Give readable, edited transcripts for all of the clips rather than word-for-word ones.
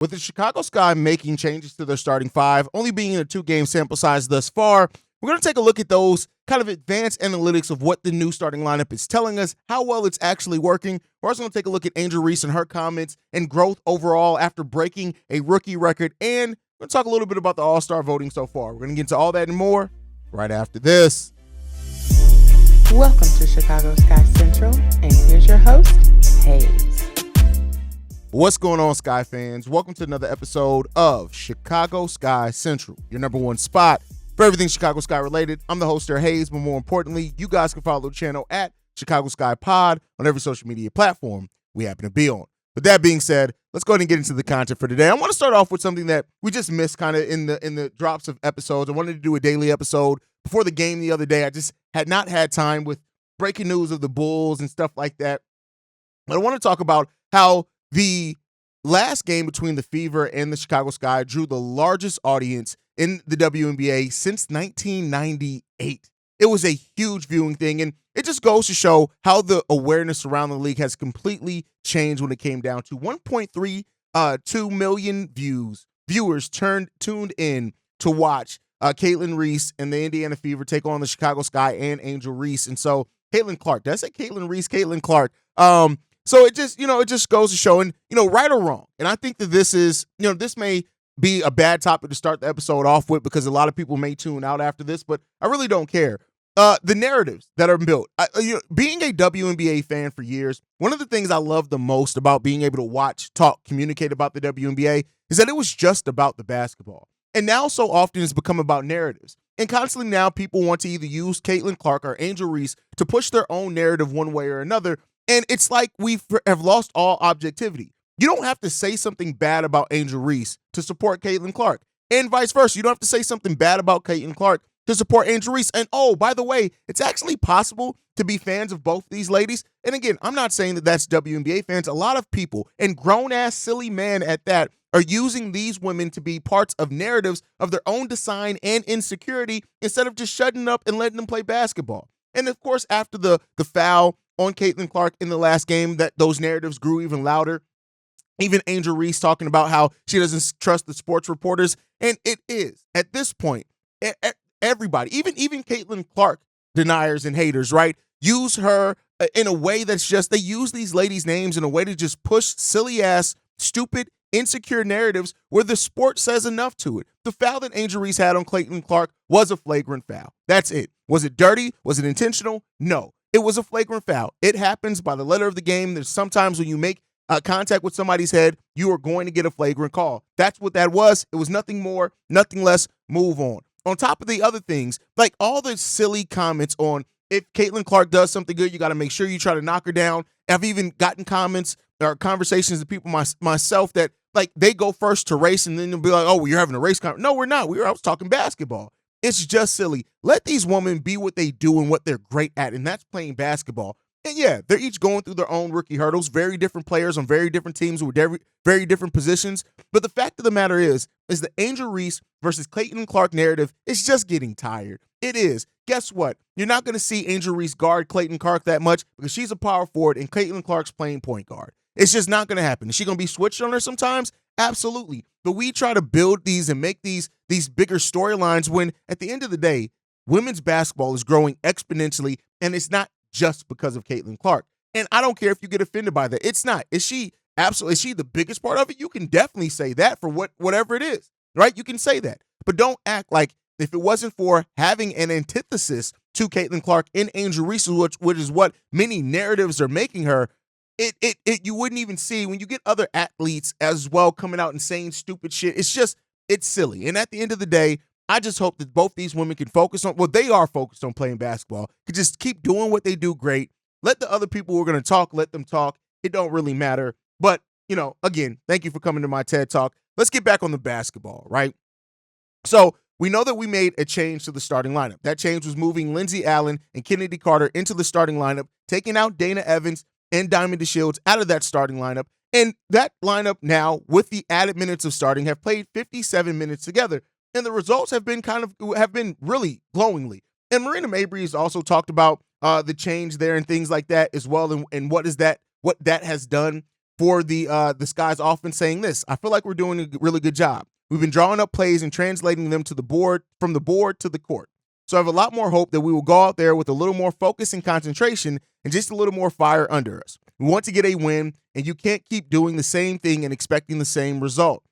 With the Chicago Sky making changes to their starting five, only being in a 2-game sample size thus far, we're going to take a look at those kind of advanced analytics of what the new starting lineup is telling us, how well it's actually working. We're also going to take a look at Angel Reese and her comments and growth overall after breaking a rookie record. And we're going to talk a little bit about the All-Star voting so far. We're going to get into all that and more right after this. Welcome to Chicago Sky Central, and here's your host, Haize. What's going on, Sky fans? Welcome to another episode of Chicago Sky Central, your number one spot for everything Chicago Sky related. I'm the host there, Haize, but more importantly, you guys can follow the channel at Chicago Sky Pod on every social media platform we happen to be on. With that being said, let's go ahead and get into the content for today. I want to start off with something that we just missed kind of in the drops of episodes. I wanted to do a daily episode before the game the other day. I just had not had time with breaking news of the Bulls and stuff like that. But I want to talk about how the last game between the Fever and the Chicago Sky drew the largest audience in the WNBA since 1998. It was a huge viewing thing, and it just goes to show how the awareness around the league has completely changed when it came down to 1.32 million viewers tuned in to watch Caitlin Reese and the Indiana Fever take on the Chicago Sky and Angel Reese. And so Caitlin Clark, did I say Caitlin Reese? Caitlin Clark. So it just goes to show, and, right or wrong. And I think that this is, this may be a bad topic to start the episode off with because a lot of people may tune out after this, but I really don't care. The narratives that are built, being a WNBA fan for years, one of the things I love the most about being able to watch, talk, communicate about the WNBA is that it was just about the basketball. And now so often it's become about narratives. And constantly now people want to either use Caitlin Clark or Angel Reese to push their own narrative one way or another. And it's like we have lost all objectivity. You don't have to say something bad about Angel Reese to support Caitlin Clark, and vice versa. You don't have to say something bad about Caitlin Clark to support Angel Reese. And oh, by the way, it's actually possible to be fans of both these ladies. And again, I'm not saying that that's WNBA fans. A lot of people, and grown-ass silly men at that, are using these women to be parts of narratives of their own design and insecurity instead of just shutting up and letting them play basketball. And of course, after the foul on Caitlin Clark in the last game, that those narratives grew even louder. Even Angel Reese talking about how she doesn't trust the sports reporters. And it is, at this point, everybody, even Caitlin Clark deniers and haters, right, use her in a way that's just, they use these ladies' names in a way to just push silly-ass, stupid, insecure narratives where the sport says enough to it. The foul that Angel Reese had on Caitlin Clark was a flagrant foul. That's it. Was it dirty? Was it intentional? No. It was a flagrant foul. It happens by the letter of the game. There's sometimes when you make contact with somebody's head, you are going to get a flagrant call. That's what that was. It was nothing more, nothing less. Move on. On top of the other things, like all the silly comments on if Caitlin Clark does something good, you got to make sure you try to knock her down. I've even gotten comments or conversations with people myself that, like, they go first to race and then they'll be like, oh, well, you're having a race conversation. No, we're not. I was talking basketball. It's just silly. Let these women be what they do and what they're great at, and that's playing basketball. And yeah, they're each going through their own rookie hurdles, very different players on very different teams with very different positions. But the fact of the matter is the Angel Reese versus Caitlin Clark narrative is just getting tired. It is. Guess what? You're not going to see Angel Reese guard Caitlin Clark that much because she's a power forward and Caitlin Clark's playing point guard. It's just not going to happen. Is she going to be switched on her sometimes? Absolutely. But we try to build these and make these bigger storylines when, at the end of the day, women's basketball is growing exponentially, and it's not just because of Caitlin Clark. And I don't care if you get offended by that. It's not. Is she the biggest part of it? You can definitely say that for whatever it is, right? You can say that. But don't act like if it wasn't for having an antithesis to Caitlin Clark in Angel Reese, which is what many narratives are making her, you wouldn't even see when you get other athletes as well coming out and saying stupid shit. It's silly. And at the end of the day, I just hope that both these women can focus on, well, they are focused on playing basketball, can just keep doing what they do great. Let the other people who are going to talk, let them talk. It don't really matter. But, again, thank you for coming to my TED Talk. Let's get back on the basketball, right? So we know that we made a change to the starting lineup. That change was moving Lindsey Allen and Kennedy Carter into the starting lineup, taking out Dana Evans and Diamond DeShields out of that starting lineup. And that lineup now, with the added minutes of starting, have played 57 minutes together. And the results have been really glowingly. And Marina Mabry has also talked about the change there and things like that as well, and what that has done for the Sky's offense saying this: I feel like we're doing a really good job. We've been drawing up plays and translating them to the board, from the board to the court. So I have a lot more hope that we will go out there with a little more focus and concentration and just a little more fire under us. We want to get a win, and you can't keep doing the same thing and expecting the same result.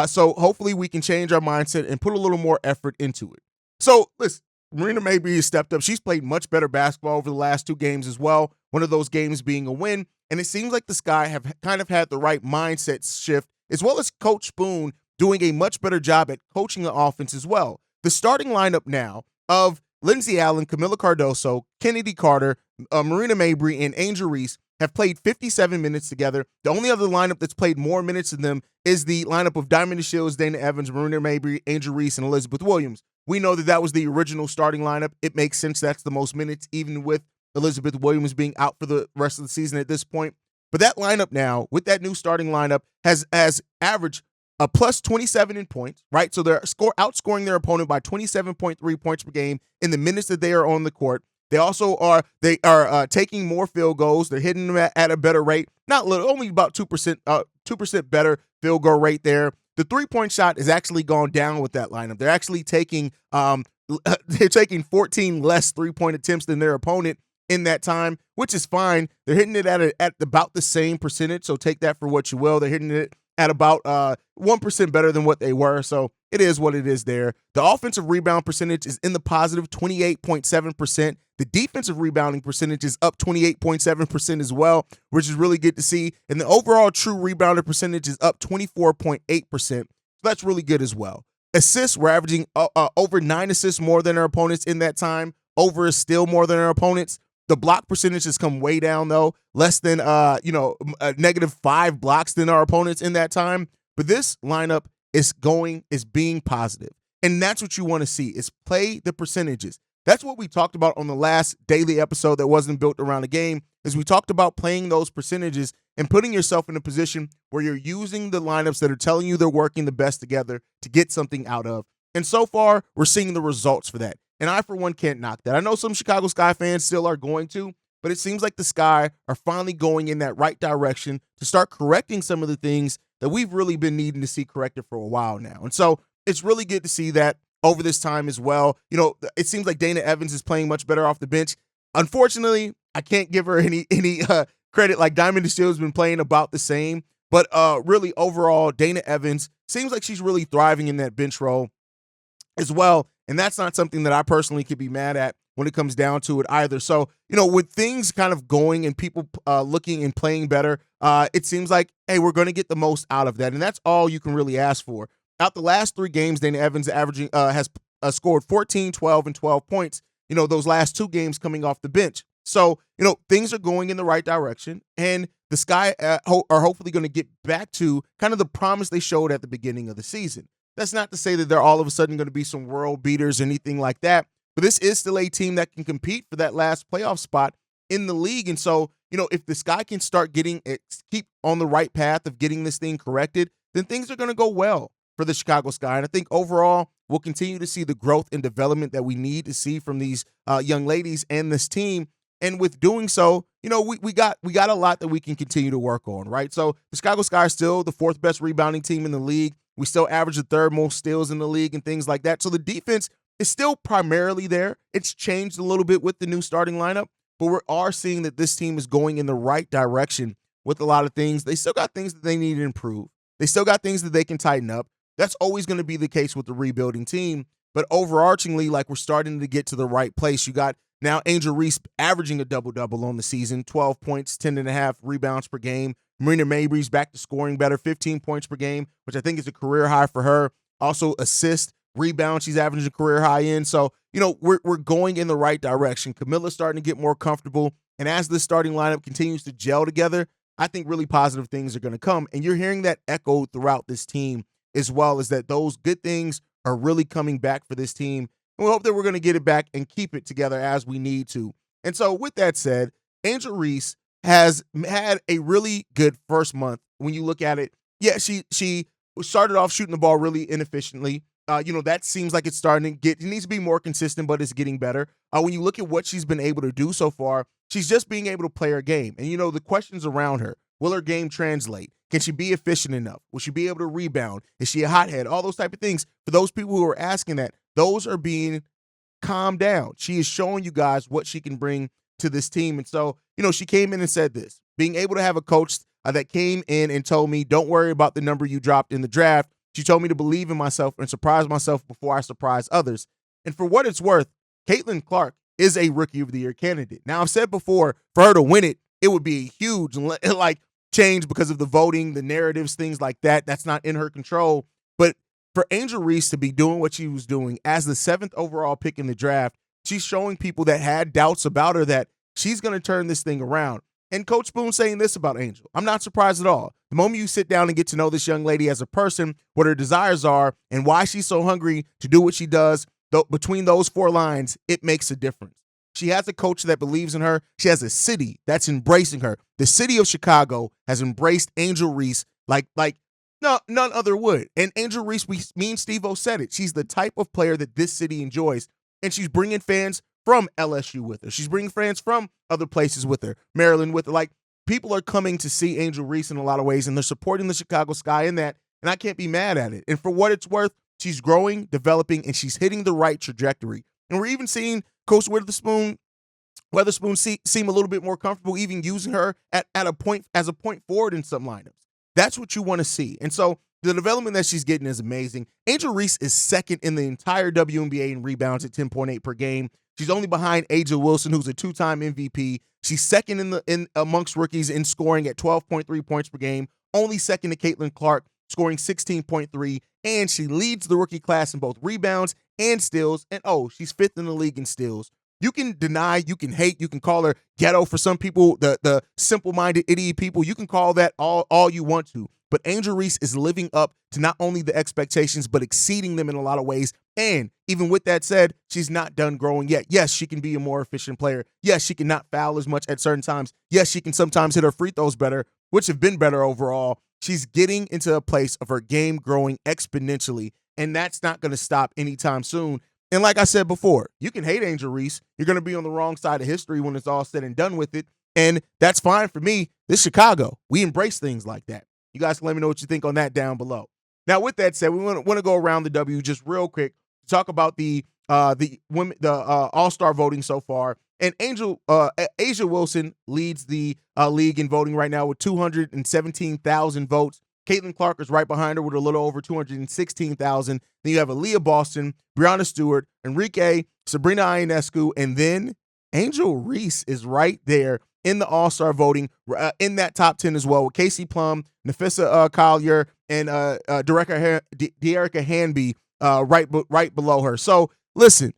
So hopefully we can change our mindset and put a little more effort into it. So listen, Marina Mabrey has stepped up. She's played much better basketball over the last 2 games as well, one of those games being a win. And it seems like the Sky have kind of had the right mindset shift, as well as Coach Spoon doing a much better job at coaching the offense as well. The starting lineup now of Lindsey Allen, Camila Cardoso, Kennedy Carter, Marina Mabrey, and Angel Reese have played 57 minutes together. The only other lineup that's played more minutes than them is the lineup of Diamond Shields, Dana Evans, Marina Mabrey, Angel Reese, and Elizabeth Williams. We know that was the original starting lineup. It makes sense that's the most minutes, even with Elizabeth Williams being out for the rest of the season at this point. But that lineup now, with that new starting lineup, has averaged a plus 27 in points, right? So they're outscoring their opponent by 27.3 points per game in the minutes that they are on the court. They also are taking more field goals. They're hitting them at a better rate, not little, only about 2% better field goal rate there. The 3-point shot has actually gone down with that lineup. They're actually taking 14 less 3-point attempts than their opponent in that time, which is fine. They're hitting it at about the same percentage, so take that for what you will. They're hitting it at about 1% better than what they were, so it is what it is there. The offensive rebound percentage is in the positive 28.7%. The defensive rebounding percentage is up 28.7% as well, which is really good to see. And the overall true rebounder percentage is up 24.8%. So that's really good as well. Assists, we're averaging over 9 assists more than our opponents in that time. Over is still more than our opponents. The block percentage has come way down, though, less than -5 blocks than our opponents in that time. But this lineup is being positive, and that's what you want to see: is play the percentages. That's what we talked about on the last daily episode that wasn't built around the game. Is we talked about playing those percentages and putting yourself in a position where you're using the lineups that are telling you they're working the best together to get something out of. And so far, we're seeing the results for that. And I, for one, can't knock that. I know some Chicago Sky fans still are going to, but it seems like the Sky are finally going in that right direction to start correcting some of the things that we've really been needing to see corrected for a while now. And so it's really good to see that over this time as well. It seems like Dana Evans is playing much better off the bench. Unfortunately, I can't give her any credit. Like Diamond Still has been playing about the same, but really overall, Dana Evans seems like she's really thriving in that bench role as well. And that's not something that I personally could be mad at when it comes down to it either. So, with things kind of going and people looking and playing better, it seems like, hey, we're going to get the most out of that. And that's all you can really ask for. Out the last 3 games, Dana Evans has scored 14, 12, and 12 points, those last 2 games coming off the bench. So, things are going in the right direction. And the Sky are hopefully going to get back to kind of the promise they showed at the beginning of the season. That's not to say that they're all of a sudden going to be some world beaters or anything like that, but this is still a team that can compete for that last playoff spot in the league. And so, if the Sky can start keep on the right path of getting this thing corrected, then things are going to go well for the Chicago Sky. And I think overall, we'll continue to see the growth and development that we need to see from these young ladies and this team. And with doing so, we got a lot that we can continue to work on, right? So the Chicago Sky are still the 4th best rebounding team in the league. We still average the 3rd most steals in the league and things like that. So the defense is still primarily there. It's changed a little bit with the new starting lineup, but we are seeing that this team is going in the right direction with a lot of things. They still got things that they need to improve. They still got things that they can tighten up. That's always going to be the case with the rebuilding team. But overarchingly, like, we're starting to get to the right place. You got now Angel Reese averaging a double-double on the season, 12 points, 10.5 rebounds per game. Marina Mabrey's back to scoring better, 15 points per game, which I think is a career high for her. Also, assist, rebound, she's averaging a career high in. So, we're going in the right direction. Camilla's starting to get more comfortable. And as this starting lineup continues to gel together, I think really positive things are going to come. And you're hearing that echoed throughout this team as well, as that those good things are really coming back for this team. And we hope that we're going to get it back and keep it together as we need to. And so with that said, Angel Reese has had a really good first month when you look at it. Yeah, she started off shooting the ball really inefficiently. That seems like it's starting to it needs to be more consistent, but it's getting better. When you look at what she's been able to do so far, she's just being able to play her game. And, the questions around her, Will her game translate? Can she be efficient enough? Will she be able to rebound? Is she a hothead? All those type of things. For those people who are asking that, those are being calmed down. She is showing you guys what she can bring to this team. And so, she came in and said this, being able to have a coach that came in and told me, don't worry about the number you dropped in the draft. She told me to believe in myself and surprise myself before I surprise others. And for what it's worth, Caitlin Clark is a Rookie of the Year candidate. Now, I've said before, for her to win it, it would be a huge change because of the voting, the narratives, things like that. That's not in her control. But for Angel Reese to be doing what she was doing as the 7th overall pick in the draft, she's showing people that had doubts about her that she's going to turn this thing around. And Coach Boone saying this about Angel, I'm not surprised at all. The moment you sit down and get to know this young lady as a person, what her desires are, and why she's so hungry to do what she does, between those 4 lines, it makes a difference. She has a coach that believes in her. She has a city that's embracing her. The city of Chicago has embraced Angel Reese like none other would. And Angel Reese, me and Steve-O said it. She's the type of player that this city enjoys. And she's bringing fans from LSU with her. She's bringing fans from other places with her, Maryland with her. People are coming to see Angel Reese in a lot of ways, and they're supporting the Chicago Sky in that, and I can't be mad at it. And for what it's worth, she's growing, developing, and she's hitting the right trajectory. And we're even seeing Coach Weatherspoon seem a little bit more comfortable even using her as a point forward in some lineups. That's what you want to see. And so the development that she's getting is amazing. Angel Reese is 2nd in the entire WNBA in rebounds at 10.8 per game. She's only behind Angel Wilson, who's a 2-time MVP. She's 2nd in amongst rookies in scoring at 12.3 points per game, only 2nd to Caitlin Clark, scoring 16.3, and she leads the rookie class in both rebounds and steals, and she's 5th in the league in steals. You can deny, you can hate, you can call her ghetto for some people, the simple-minded idiot people. You can call that all you want to. But Angel Reese is living up to not only the expectations, but exceeding them in a lot of ways. And even with that said, she's not done growing yet. Yes, she can be a more efficient player. Yes, she can not foul as much at certain times. Yes, she can sometimes hit her free throws better, which have been better overall. She's getting into a place of her game growing exponentially, and that's not going to stop anytime soon. And like I said before, you can hate Angel Reese. You're going to be on the wrong side of history when it's all said and done with it, and that's fine for me. This is Chicago. We embrace things like that. You guys can let me know what you think on that down below. Now, with that said, we want to go around the W just real quick to talk about the All-Star voting so far. And Asia Wilson leads the league in voting right now with 217,000 votes. Caitlin Clark is right behind her with a little over 216,000. Then you have Aaliyah Boston, Brianna Stewart, Enrique, Sabrina Ionescu, and then Angel Reese is right there in the All-Star voting, in that top 10 as well, with Casey Plum, Nafissa Collier, and Dearica Hanby right below her. So listen,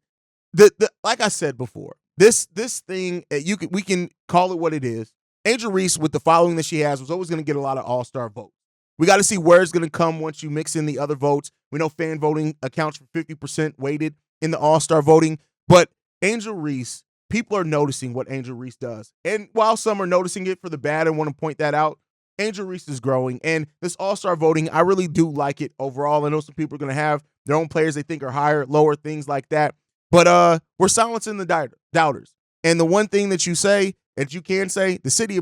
like I said before, this thing we can call it what it is. Angel Reese, with the following that she has, was always going to get a lot of All-Star votes. We got to see where it's going to come once you mix in the other votes. We know fan voting accounts for 50% weighted in the All-Star voting, but Angel Reese, people are noticing what Angel Reese does. And while some are noticing it for the bad and want to point that out, Angel Reese is growing. And this All-Star voting, I really do like it overall. I know some people are going to have their own players they think are higher, lower, things like that. But we're silencing the doubters. And the one thing that you can say, the city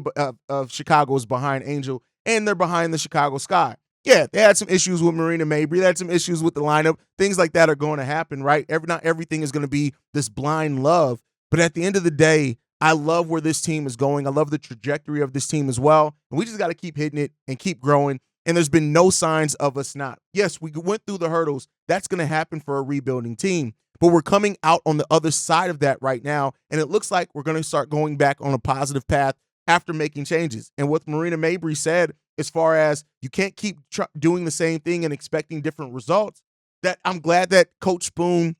of Chicago is behind Angel, and they're behind the Chicago Sky. Yeah, they had some issues with Marina Mabry. They had some issues with the lineup. Things like that are going to happen, right? Not everything is going to be this blind love. But at the end of the day, I love where this team is going. I love the trajectory of this team as well. And we just got to keep hitting it and keep growing. And there's been no signs of us not. Yes, we went through the hurdles. That's going to happen for a rebuilding team. But we're coming out on the other side of that right now. And it looks like we're going to start going back on a positive path after making changes. And what Marina Mabry said, as far as you can't keep doing the same thing and expecting different results, that I'm glad that Coach Boone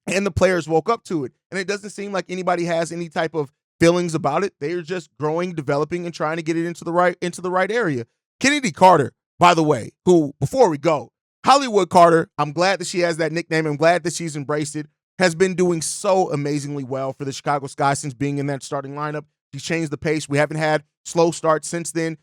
and the players woke up to it. And it doesn't seem like anybody has any type of feelings about it. They're just growing, developing, and trying to get it into the right area. Kennedy Carter, by the way, who, before we go, Hollywood Carter, I'm glad that she has that nickname. I'm glad that she's embraced it, has been doing so amazingly well for the Chicago Sky since being in that starting lineup. She's changed the pace. We haven't had slow starts since then.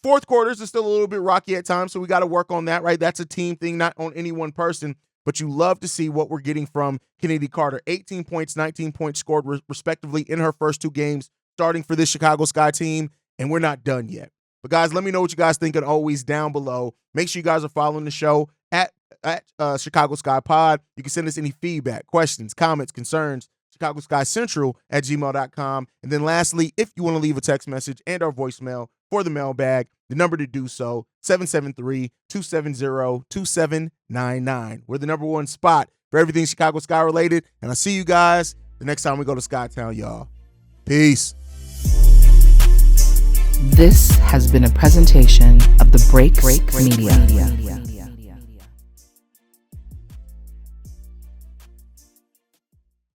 Fourth quarters is still a little bit rocky at times, so we got to work on that, right? That's a team thing, not on any one person. But you love to see what we're getting from Kennedy Carter. 18 points, 19 points scored respectively in her first 2 games starting for this Chicago Sky team. and we're not done yet. But guys, let me know what you guys think, and always down below. Make sure you guys are following the show at Chicago Sky Pod. You can send us any feedback, questions, comments, concerns, ChicagoSkyCentral@gmail.com. And then lastly, if you want to leave a text message and our voicemail for the mailbag, the number to do so, 773-270-2799. We're the number one spot for everything Chicago Sky related. And I'll see you guys the next time we go to Skytown, y'all. Peace. This has been a presentation of the Break Media.